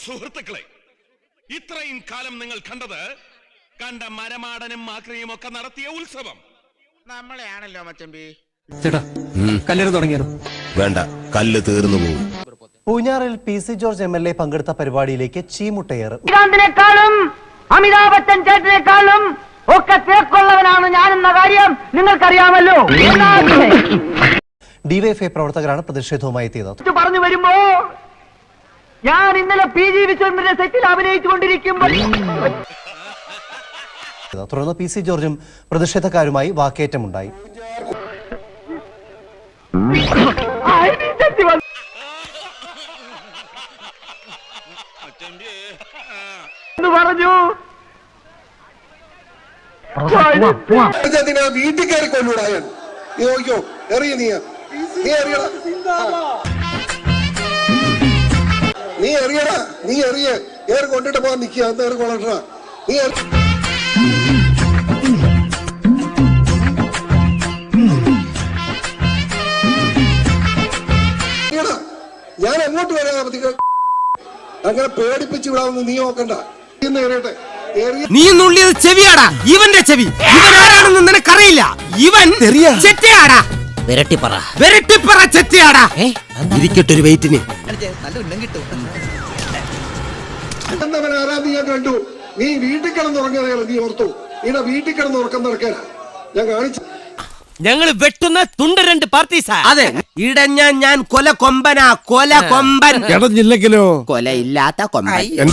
സുഹൃത്തുക്കളെ, ഇത്രയും കാലം നിങ്ങൾ കണ്ട മരമാടനും മാക്രിയും ഒക്കെ നടത്തിയ ഉത്സവം നമ്മളെയാണല്ലോ മച്ചമ്പി. ചേട്ടാ കല്യാണം തുടങ്ങിയാലോ? വേണ്ട, കല്ല് തീർന്നു പോകും. പൂഞ്ഞാറിൽ PC ജോർജ് MLA പങ്കെടുത്ത പരിപാടിയിലേക്ക് ചീമുട്ടയേറ്. ശ്രീകാന്തിനേക്കാളും അമിതാഭ് ബച്ചൻ ചേട്ടനേക്കാളും ഒക്കെ തിരക്കുള്ളവനാണ് ഞാനെന്ന കാര്യം നിങ്ങൾക്കറിയാമല്ലോ. DYFI പ്രവർത്തകരാണ് പ്രതിഷേധവുമായി എത്തിയത്. പറഞ്ഞു വരുമ്പോ ഞാൻ ഇന്നലെ PG വിശ്വനാഥന്റെ സെറ്റിൽ അഭിനയിച്ചുകൊണ്ടിരിക്കുമ്പോൾ തുടർന്ന് PC ജോർജും പ്രതിഷേധക്കാരുമായി വാക്കേറ്റമുണ്ടായി. പറഞ്ഞു വീട്ടിൽ കയറി കൊല്ലൂടായൻ നോക്കിയോ, എറിയ നീ എറിയടാ, നീ എറിയ ഏറി കൊണ്ടിട്ട് പോകാൻ നിൽക്കുക, അന്ന് ഏറി കൊള്ളട്ടാ നീ. ഞാൻ എങ്ങോട്ട് വരാൻ അങ്ങനെ പേടിപ്പിച്ച് വിടാമെന്ന് നീ നോക്കണ്ട. എറിയട്ടെ, നീ നുള്ളിയത് ചെവിയാടാ, ഇവന്റെ ചെവി. ഇവൻ ആരാണെന്ന് നിനക്കറിയില്ല. ഇവൻ ചെറ്റയാടാ, വെരട്ടിപ്പറ ചെറ്റയാടാ. ഇരിക്കട്ടൊരു വെയിറ്റിന്. എന്നവൻ ആരാധന ഞാൻ കണ്ടു. നീ വീട്ടിൽ കിടന്നുറങ്ങിയതാണ്, നീ ഓർത്തു. നീടെ വീട്ടിൽ കിടന്ന് ഉറക്കം നടക്കാനാ ഞാൻ കാണിച്ചു. ഞങ്ങള് വെട്ടുന്ന തുണ്ട രണ്ട് പാർട്ടീസാ. അതെ, ഇടഞ്ഞ ഞാൻ കൊല കൊമ്പനാ, കൊല കൊമ്പൻ. ഇടഞ്ഞില്ലെങ്കിലോ കൊലയില്ലാത്ത കൊമ്പൻ.